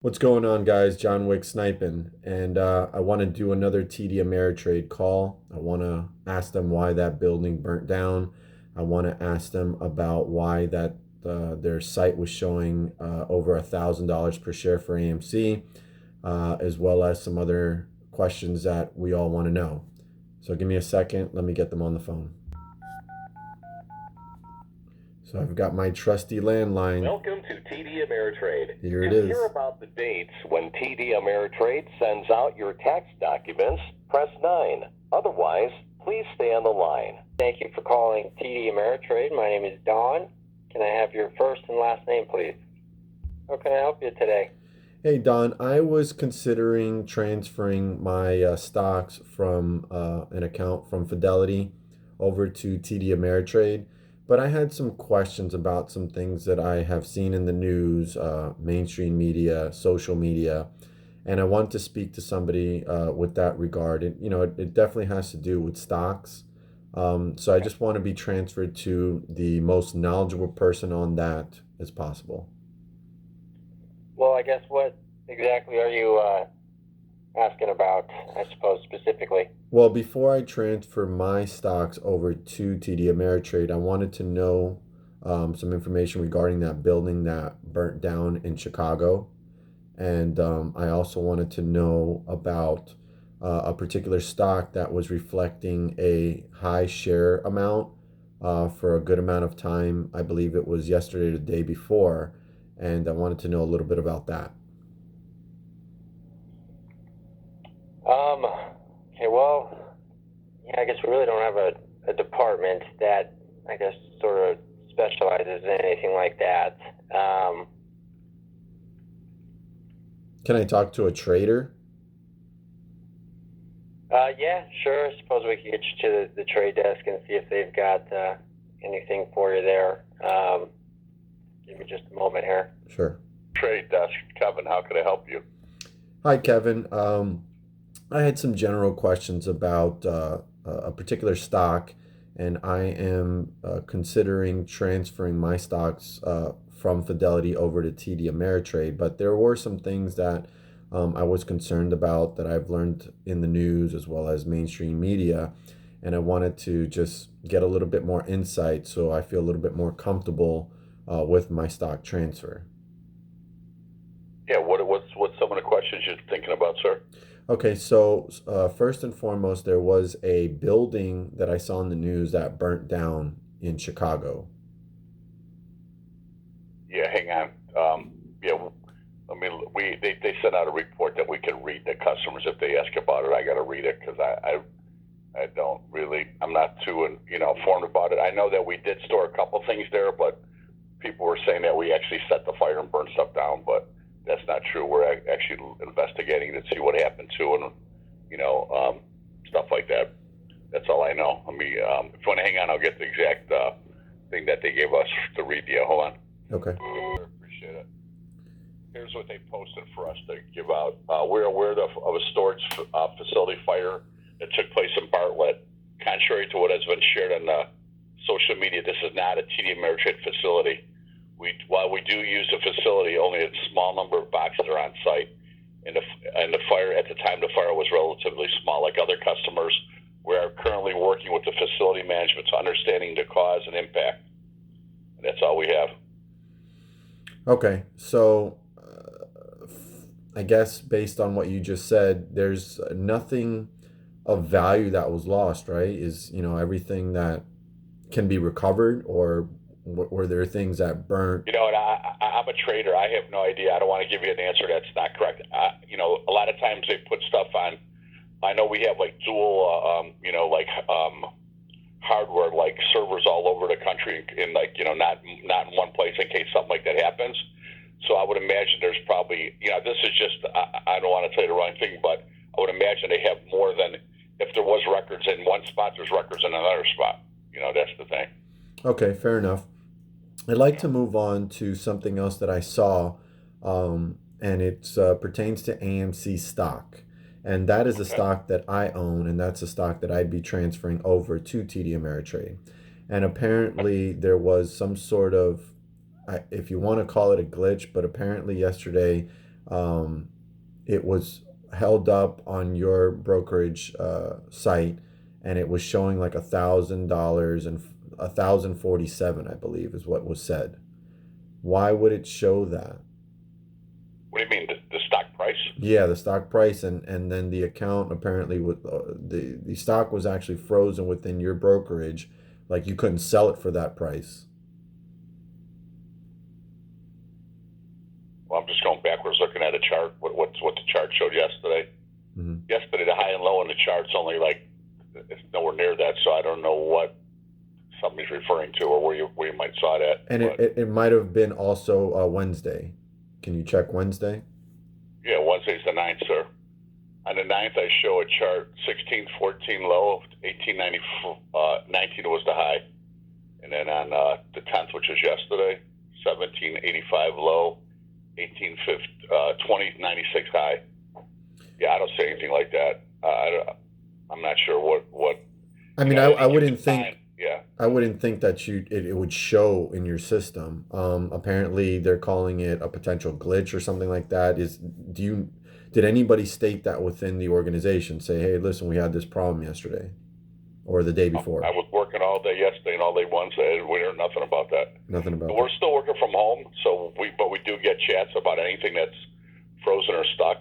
What's going on, guys? Johnwicksnipin, and I want to do another TD Ameritrade call. I want to ask them why that building burnt down. I want to ask them about why that their site was showing over $1,000 per share for AMC, as well as some other questions that we all want to know. So give me a second. Let me get them on the phone. So I've got my trusty landline. Welcome to TD Ameritrade. Here it To is. hear about the dates when TD Ameritrade sends out your tax documents, press 9. Otherwise, please stay on the line. Thank you for calling TD Ameritrade. My name is Don. Can I have your first and last name, please? How can I help you today? Hey Don, I was considering transferring my stocks from an account from Fidelity over to TD Ameritrade, but I had some questions about some things that I have seen in the news, mainstream media, social media, and I want to speak to somebody with that regard. It definitely has to do with stocks. So I just want to be transferred to the most knowledgeable person on that as possible. Well, I guess what exactly are you asking about, I suppose, specifically? Well, before I transfer my stocks over to TD Ameritrade, I wanted to know some information regarding that building that burnt down in Chicago. And I also wanted to know about a particular stock that was reflecting a high share amount for a good amount of time. I believe it was yesterday or the day before. And I wanted to know a little bit about that. Okay, well, yeah, I guess we really don't have a department that, I guess, sort of specializes in anything like that. Can I talk to a trader? Yeah, sure. I suppose we could get you to the trade desk and see if they've got anything for you there. Give me just a moment here. Sure. Trade desk, Kevin, how can I help you? Hi, Kevin. I had some general questions about a particular stock, and I am considering transferring my stocks from Fidelity over to TD Ameritrade. But there were some things that I was concerned about that I've learned in the news as well as mainstream media, and I wanted to just get a little bit more insight so I feel a little bit more comfortable with my stock transfer. Yeah, what's some of the questions you're thinking about, sir? Okay, so first and foremost, there was a building that I saw in the news that burnt down in Chicago. Yeah, hang on. Yeah, I mean, they sent out a report that we can read the customers if they ask about it. I got to read it because I don't really, I'm not too informed about it. I know that we did store a couple things there, but people were saying that we actually set the fire and burned stuff down, but that's not true. We're actually investigating to see what happened to and stuff like that. That's all I know. I mean, if you want to hang on, I'll get the exact thing that they gave us to read to you. Hold on. Okay. Appreciate it. Here's what they posted for us to give out. We're aware of a storage facility fire that took place in Bartlett. Contrary to what has been shared on social media, this is not a TD Ameritrade facility. While we do use the facility, only a small number of boxes are on site. And the fire, at the time, the fire was relatively small. Like other customers, we are currently working with the facility management to understanding the cause and impact. And that's all we have. Okay, so I guess based on what you just said, there's nothing of value that was lost, right? Is, everything that can be recovered, or were there things that burnt? And I'm a trader. I have no idea. I don't want to give you an answer that's not correct. A lot of times they put stuff on. I know we have like dual, hardware, like servers all over the country, in not in one place in case something like that happens. So I would imagine there's probably, this is just, I don't want to tell you the wrong thing, but I would imagine they have more than, if there was records in one spot, there's records in another spot. That's the thing. Okay, fair enough. I'd like to move on to something else that I saw, and it pertains to AMC stock. And that is a stock that I own, and that's a stock that I'd be transferring over to TD Ameritrade. And apparently there was some sort of, if you want to call it a glitch, but apparently yesterday it was held up on your brokerage site, and it was showing like $1,000 and 1,047, I believe, is what was said. Why would it show that? What do you mean, the stock price? Yeah, the stock price, and then the account apparently with the stock was actually frozen within your brokerage, like you couldn't sell it for that price. Well, I'm just going backwards, looking at a chart. What the chart showed yesterday? Mm-hmm. Yesterday, the high and low on the chart's only like it's nowhere near that. So I don't know what somebody's referring to or where you might saw that. And it might have been also Wednesday. Can you check Wednesday? Yeah, Wednesday's the 9th, sir. On the 9th, I show a chart, 1614 low, 1819 was the high. And then on the 10th, which was yesterday, 1785 low, 2096 high. Yeah, I don't say anything like that. I'm not sure what. I mean, I wouldn't think. Time. Yeah. I wouldn't think that it would show in your system. Apparently, they're calling it a potential glitch or something like that. Did anybody state that within the organization? Say, hey, listen, we had this problem yesterday, or the day before. I was working all day yesterday and all day Wednesday, and we heard nothing about that. Nothing about. We're still working from home, but we do get chats about anything that's frozen or stuck.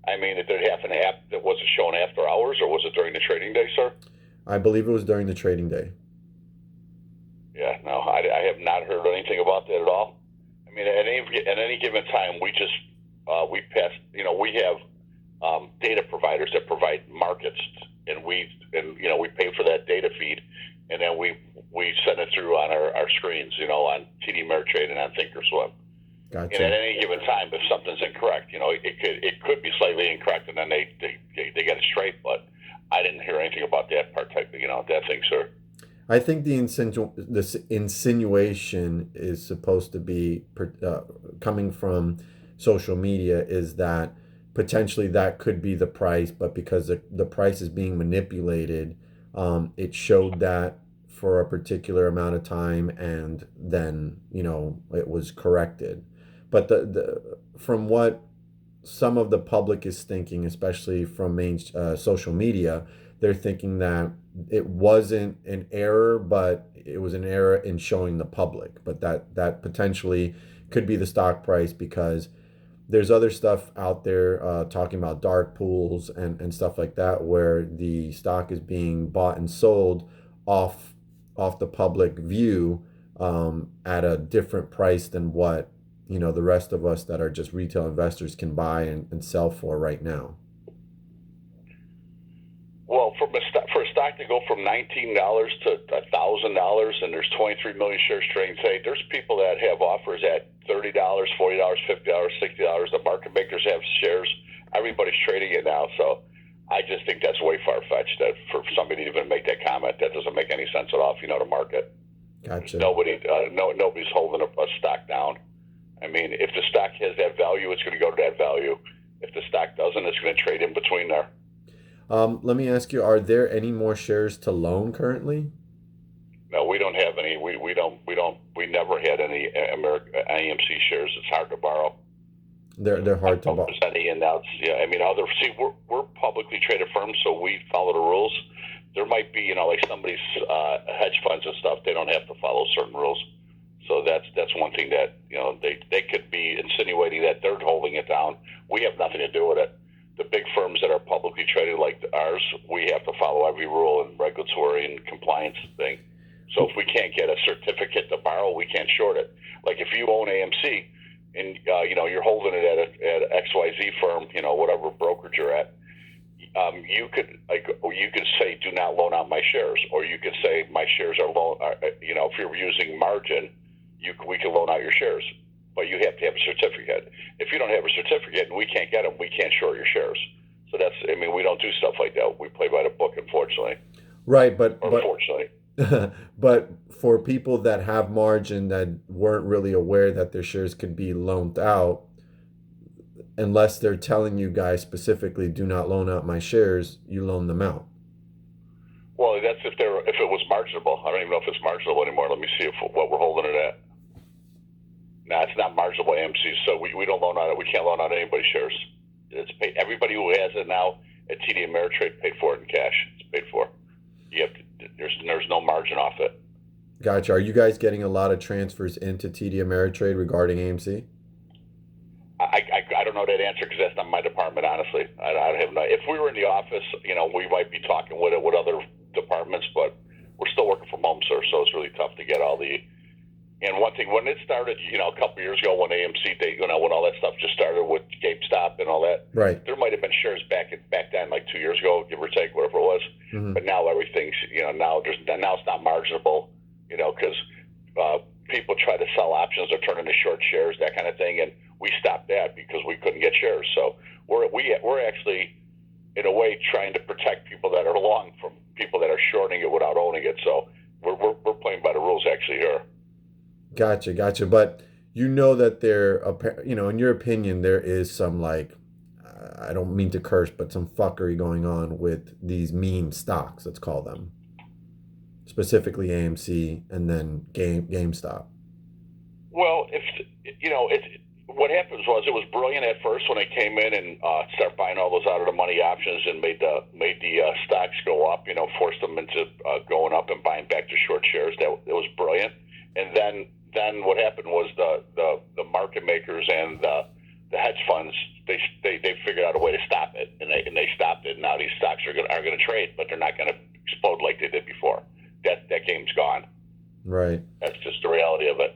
I mean, did it happen that was it shown after hours, or was it during the trading day, sir? I believe it was during the trading day. Yeah, no, I have not heard anything about that at all. I mean, at any given time, we just we pass. We have data providers that provide markets, and we pay for that data feed, and then we send it through on our screens, on TD Ameritrade and on Thinkorswim. Gotcha. And at any given time, if something's incorrect, it could be slightly incorrect, and then they get it straight. But I didn't hear anything about that part type, that thing, sir. I think this insinuation is supposed to be coming from social media, is that potentially that could be the price, but because the price is being manipulated, it showed that for a particular amount of time, and then it was corrected. But from what some of the public is thinking, especially from main social media, they're thinking that it wasn't an error, but it was an error in showing the public. But that potentially could be the stock price, because there's other stuff out there talking about dark pools and stuff like that, where the stock is being bought and sold off the public view at a different price than what the rest of us that are just retail investors can buy and sell for right now. Well, for a stock to go from $19 to $1,000, and there's 23 million shares trading today, there's people that have offers at $30, $40, $50, $60. The market makers have shares. Everybody's trading it now. So I just think that's way far-fetched that for somebody to even make that comment. That doesn't make any sense at all if you know the market. Gotcha. Nobody's holding a stock down. I mean, if the stock has that value, it's going to go to that value. If the stock doesn't, it's going to trade in between there. Let me ask you, are there any more shares to loan currently? No, we don't have any. We never had any AMC shares. It's hard to borrow. They're hard to borrow. Any announced, yeah. I mean, we're publicly traded firms, so we follow the rules. There might be, like somebody's hedge funds and stuff. They don't have to follow certain rules. So that's one thing that they could be insinuating that they're holding it down. We have nothing to do with it. The big firms that are publicly traded like ours, we have to follow every rule and regulatory and compliance thing. So if we can't get a certificate to borrow, we can't short it. Like if you own AMC and you're holding it at XYZ firm, whatever brokerage you're at, you could say do not loan out my shares, or you could say my shares are loan. If you're using margin, we can loan out your shares. But you have to have a certificate. If you don't have a certificate and we can't get them, we can't short your shares. So we don't do stuff like that. We play by the book, unfortunately. Right, but unfortunately. But for people that have margin that weren't really aware that their shares could be loaned out, unless they're telling you guys specifically, do not loan out my shares, you loan them out. Well, that's if it was marginable. I don't even know if it's marginable anymore. Let me see what we're holding it at. No, it's not marginable AMC, so we don't loan out it. We can't loan out anybody's shares. It's paid. Everybody who has it now at TD Ameritrade paid for it in cash. It's paid for. You have to, there's no margin off it. Gotcha. Are you guys getting a lot of transfers into TD Ameritrade regarding AMC? I don't know that answer because that's not my department, honestly. I have no. If we were in the office, we might be talking with other departments, but we're still working from home, sir. So it's really tough to get all the. And one thing, when it started, a couple years ago, when AMC, when all that stuff just started with GameStop and all that, right? There might have been shares back then, like 2 years ago, give or take, whatever it was. Mm-hmm. But now everything's, now it's not marginable, because people try to sell options or turn into short shares, that kind of thing, and we stopped that because we couldn't get shares. So we're actually, in a way, trying to protect people that are long from people that are shorting it without owning it. So we're playing by the rules actually here. Gotcha. But that there, in your opinion, there is some, like, I don't mean to curse, but some fuckery going on with these meme stocks, let's call them. Specifically AMC and then GameStop. Well, what happened was it was brilliant at first when they came in and started buying all those out of the money options and made the stocks go up. Forced them into going up and buying back the short shares. That was brilliant. And then what happened was the market makers and the hedge funds they figured out a way to stop it, and they stopped it. Now these stocks are going to trade, but they're not going to explode like they did before. That game's gone. Right. That's just the reality of it.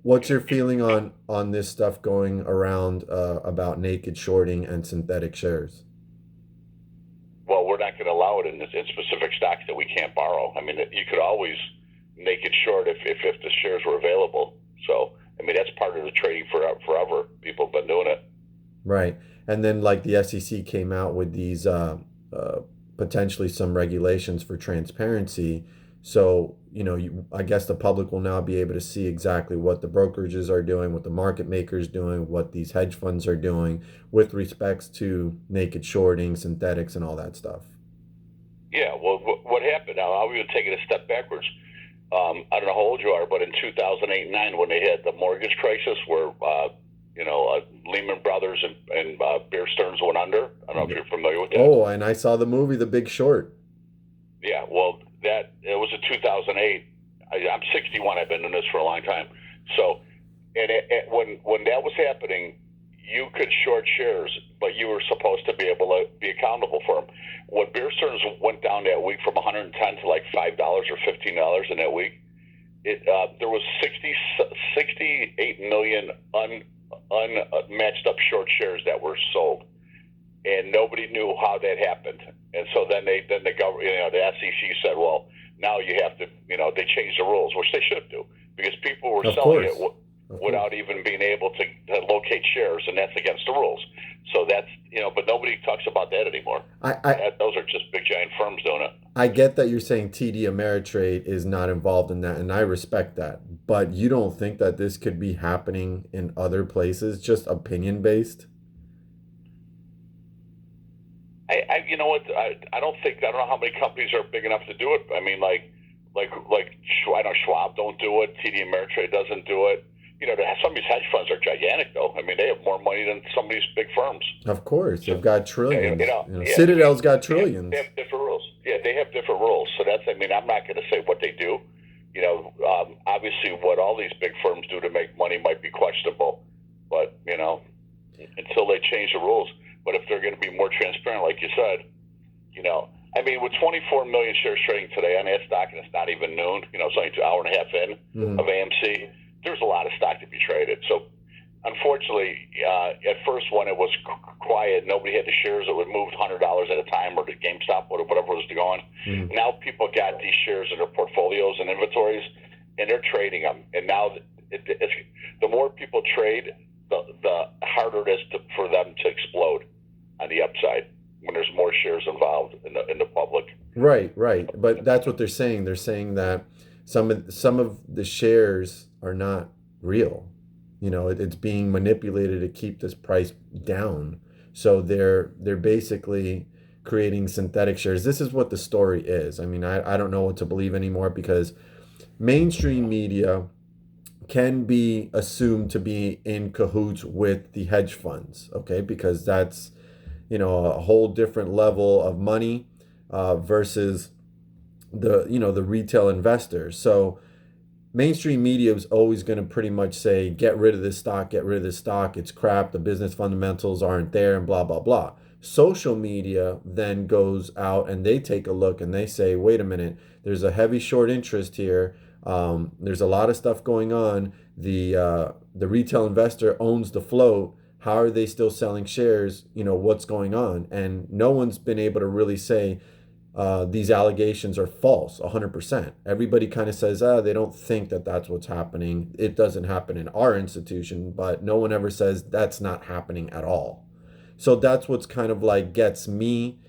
What's your feeling on this stuff going around about naked shorting and synthetic shares? Well, we're not going to allow it in specific stocks that we can't borrow. You could always naked short if the shares were available. So, that's part of the trading forever. People have been doing it. Right. And then, like, the SEC came out with these potentially some regulations for transparency. So, I guess the public will now be able to see exactly what the brokerages are doing, what the market makers doing, what these hedge funds are doing with respects to naked shorting, synthetics, and all that stuff. Yeah, well, what happened now, I'll even take it a step backwards. I don't know how old you are, but in 2008 and 9, when they had the mortgage crisis where, Lehman Brothers and Bear Stearns went under. I don't know if you're familiar with that. Oh, and I saw the movie The Big Short. Yeah, well, it was in 2008. I'm 61. I've been doing this for a long time. So, when that was happening, you could short shares, but you were supposed to be able to be accountable for them. When Bear Stearns went down that week from 110 to like $5 or $15 in that week, there was 68 million unmatched up short shares that were sold, and nobody knew how that happened. And so then the government, the SEC said, well, now you have to, they changed the rules, which they should do, because people were selling it without even being able to locate shares, and that's against the rules. So that's, but nobody talks about that anymore. Those are just big giant firms doing it. I get that you're saying TD Ameritrade is not involved in that, and I respect that. But you don't think that this could be happening in other places, just opinion-based? You know what? I don't know how many companies are big enough to do it. Like I know Schwab don't do it. TD Ameritrade doesn't do it. Some of these hedge funds are gigantic, though. They have more money than some of these big firms. Of course, they've got trillions. Citadel's got trillions. They have different rules. Yeah, they have different rules. So that's. I'm not going to say what they do. Obviously, what all these big firms do to make money might be questionable, but until they change the rules. But if they're going to be more transparent, like you said, with 24 million shares trading today on NASDAQ, and it's not even noon. It's only an hour and a half in of AMC. There's a lot of stock to be traded. So, unfortunately, at first when it was quiet, nobody had the shares. It would move $100 at a time, or the GameStop, or whatever was going. Now people got these shares in their portfolios and inventories, and they're trading them. And now, the more people trade, the harder it is for them to explode on the upside when there's more shares involved in the public. Right. But that's what they're saying. They're saying that some of the shares are not real. It's being manipulated to keep this price down. So they're basically creating synthetic shares. This is what the story is. I don't know what to believe anymore, because mainstream media can be assumed to be in cahoots with the hedge funds, okay? Because that's, a whole different level of money versus the retail investors. So mainstream media is always going to pretty much say, get rid of this stock, get rid of this stock, it's crap, the business fundamentals aren't there, and blah, blah, blah. Social media then goes out and they take a look and they say, wait a minute, there's a heavy short interest here. There's a lot of stuff going on. The retail investor owns the float. How are they still selling shares? What's going on? And no one's been able to really say these allegations are false 100%. Everybody kind of says, they don't think that that's what's happening. It doesn't happen in our institution, but no one ever says that's not happening at all. So that's what's kind of like gets me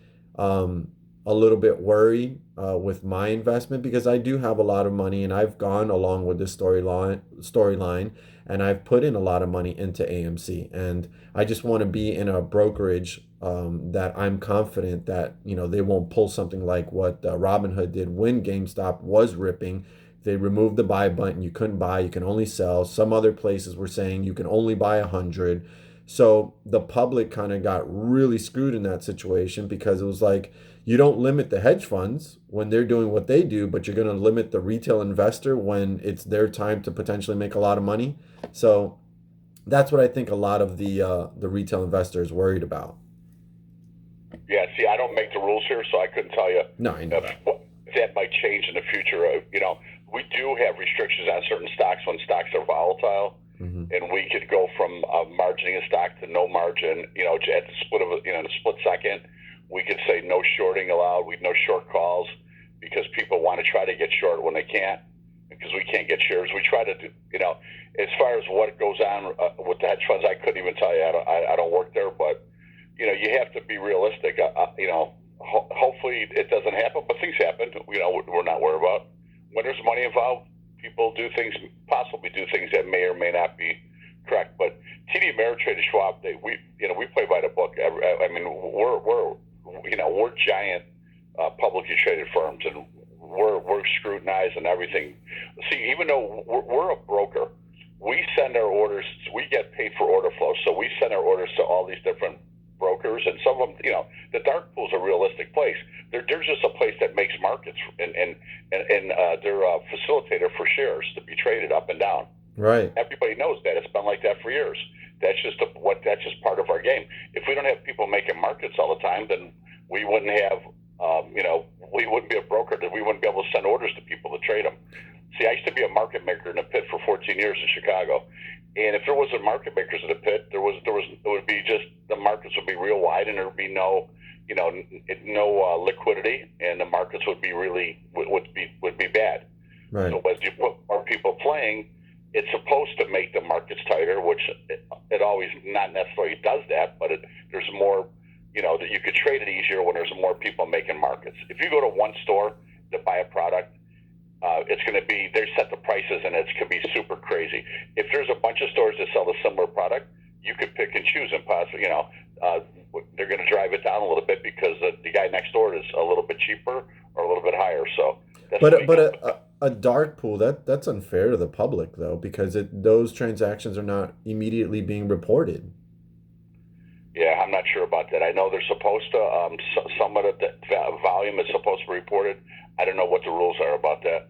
a little bit worried with my investment, because I do have a lot of money and I've gone along with this storyline and I've put in a lot of money into AMC, and I just want to be in a brokerage that I'm confident that they won't pull something like what Robinhood did when GameStop was ripping. They removed the buy button. You couldn't buy, you can only sell. Some other places were saying you can only buy 100. So the public kind of got really screwed in that situation, because it was like, you don't limit the hedge funds when they're doing what they do, but you're going to limit the retail investor when it's their time to potentially make a lot of money. So that's what I think a lot of the retail investors worried about. Yeah, see, I don't make the rules here, so I couldn't tell you. No, I know that might change in the future. We do have restrictions on certain stocks when stocks are volatile. Mm-hmm. And we could go from margining a stock to no margin, at the split second. We could say no shorting allowed. We no short calls, because people want to try to get short when they can't, because we can't get shares. We try to do, as far as what goes on with the hedge funds, I couldn't even tell you. I don't work there, but you have to be realistic. Hopefully it doesn't happen, but things happen. We're not worried about. When there's money involved, people possibly do things that may or may not be correct. But TD Ameritrade and Schwab, we play by the book. We're giant publicly traded firms, and we're scrutinized and everything. See, even though we're a broker, we send our orders. We get paid for order flow, so we send our orders to all these different brokers, and some of them, the dark pool is a realistic place. They're just a place that makes markets, and they're a facilitator for shares to be traded up and down. Right. Everybody knows that. It's been like that for years. That's just part of our game. If we don't have people making markets all the time, then we wouldn't have, we wouldn't be a broker. We wouldn't be able to send orders to people to trade them. See, I used to be a market maker in the pit for 14 years in Chicago. And if there wasn't market makers in the pit, it would be just, the markets would be real wide, and there would be no liquidity, and the markets would be would be bad. Right. So as you put more people playing, it's supposed to make the markets tighter, which it always not necessarily does that, but there's more, that you could trade it easier when there's more people making markets. If you go to one store to buy a product, it's going to be, they set the prices, and it could be super crazy. If there's a bunch of stores that sell a similar product, you could pick and choose, and possibly, they're going to drive it down a little bit because the guy next door is a little bit cheaper or a little bit higher. So, a dark pool, that's unfair to the public though, because those transactions are not immediately being reported. Yeah, I'm not sure about that. I know they're supposed to. Some of the volume is supposed to be reported. I don't know what the rules are about that.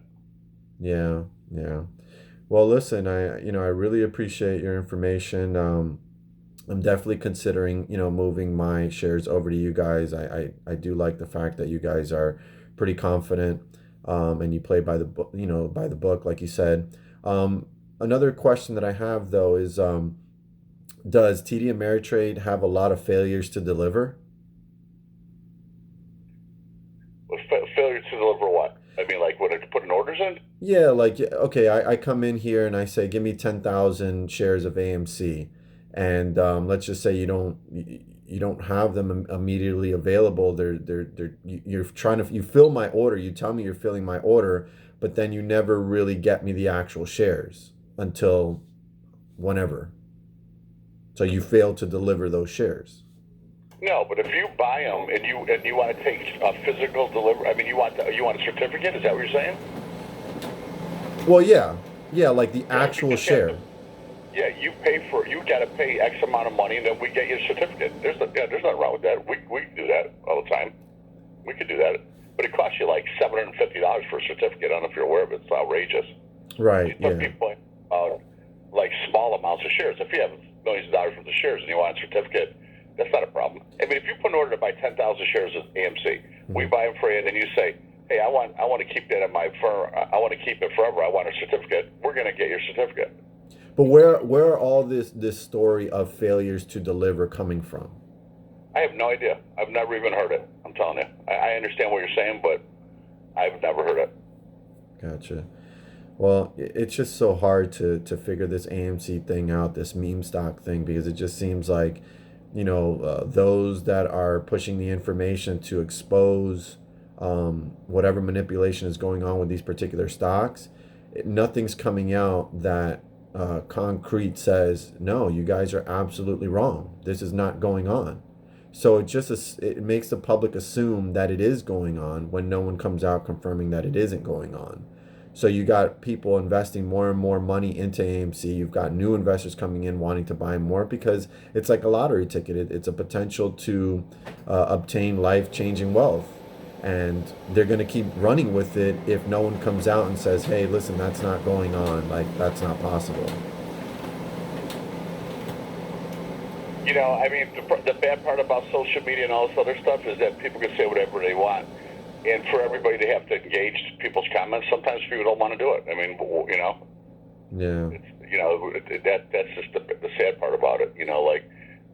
Yeah. Well, listen, I really appreciate your information. I'm definitely considering, moving my shares over to you guys. I do like the fact that you guys are pretty confident, and you play by the book, by the book, like you said. Another question that I have though is, does TD Ameritrade have a lot of failures to deliver? Failure to deliver what? I mean, like when I put in orders in? Yeah, like, okay, I come in here and I say, give me 10,000 shares of AMC. And let's just say you don't have them immediately available. You fill my order. You tell me you're filling my order, but then you never really get me the actual shares until whenever. So you fail to deliver those shares. No, but if you buy them and you want to take a physical delivery, I mean, you want a certificate? Is that what you're saying? Well, yeah. Yeah, like the Right? actual You can't. share. Yeah, you got to pay X amount of money, and then we get you a certificate. There's nothing wrong with that. We can do that all the time. We could do that, but it costs you like $750 for a certificate. I don't know if you're aware of it. It's outrageous. Right, Some yeah. people like small amounts of shares. If you have millions of dollars worth of shares and you want a certificate, that's not a problem. I mean, if you put an order to buy 10,000 shares of AMC, we buy them for you, and then you say, "Hey, I want to keep that in my firm. I want to keep it forever. I want a certificate." We're going to get your certificate. But where are all this story of failures to deliver coming from? I have no idea. I've never even heard it. I'm telling you. I understand what you're saying, but I've never heard it. Gotcha. Well, it's just so hard to figure this AMC thing out, this meme stock thing, because it just seems like, those that are pushing the information to expose whatever manipulation is going on with these particular stocks, nothing's coming out that concrete says, no, you guys are absolutely wrong. This is not going on. So it makes the public assume that it is going on when no one comes out confirming that it isn't going on. So you got people investing more and more money into AMC. You've got new investors coming in wanting to buy more because it's like a lottery ticket. It's a potential to obtain life-changing wealth. And they're going to keep running with it if no one comes out and says, hey, listen, that's not going on. Like, that's not possible. I mean, the bad part about social media and all this other stuff is that people can say whatever they want. And for everybody to have to engage people's comments, sometimes people don't want to do it. I mean, Yeah. That's just the sad part about it. Like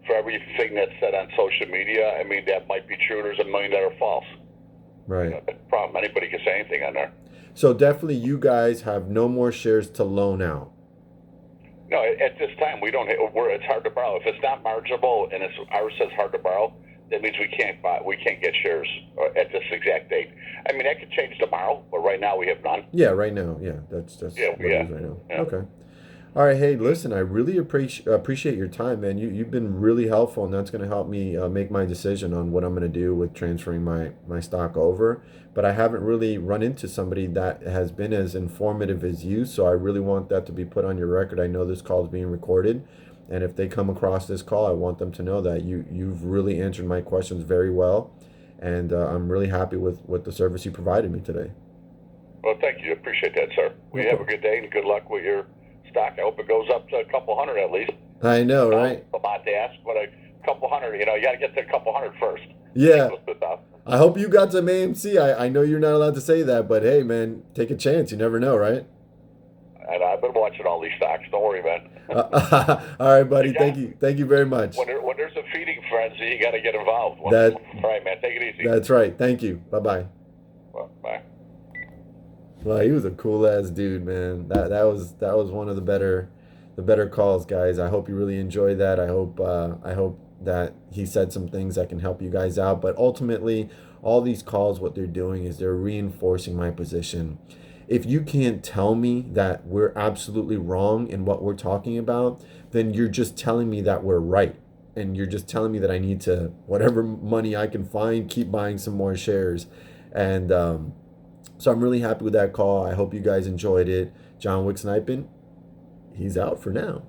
for everything that's said on social media, I mean, that might be true. There's a million that are false. Right. That's the problem. Anybody can say anything on there. So definitely you guys have no more shares to loan out. No, at this time we don't. It's hard to borrow. If it's not marginable and ours says hard to borrow, that means we can't buy. We can't get shares at this exact date. I mean, that could change tomorrow, but right now we have none. Yeah, right now. Yeah, that's what it is right now. Yeah. Okay. All right. Hey, listen, I really appreciate your time, man. You've been really helpful, and that's going to help me make my decision on what I'm going to do with transferring my stock over. But I haven't really run into somebody that has been as informative as you, so I really want that to be put on your record. I know this call is being recorded, and if they come across this call, I want them to know that you've really answered my questions very well, and I'm really happy with the service you provided me today. Well, thank you. Appreciate that, sir. We have a good day and good luck with your stock. I hope it goes up to a couple hundred at least. I know, right? I'm about to ask, but a couple hundred. You got to get to a couple hundred first. Yeah. I hope you got some AMC. I know you're not allowed to say that, but hey, man, take a chance. You never know, right? And I've been watching all these stocks. Don't worry, man. All right, buddy. Thank you very much. When there's a feeding frenzy, you got to get involved. All right, man. Take it easy. That's right. Thank you. Bye-bye. Well, bye. Well, he was a cool ass dude, man. That was one of the better calls, guys. I hope you really enjoyed that. I hope that he said some things that can help you guys out. But ultimately, all these calls, what they're doing is they're reinforcing my position. If you can't tell me that we're absolutely wrong in what we're talking about, then you're just telling me that we're right. And you're just telling me that I need to, whatever money I can find, keep buying some more shares. And so I'm really happy with that call. I hope you guys enjoyed it. Johnwicksnipin, he's out for now.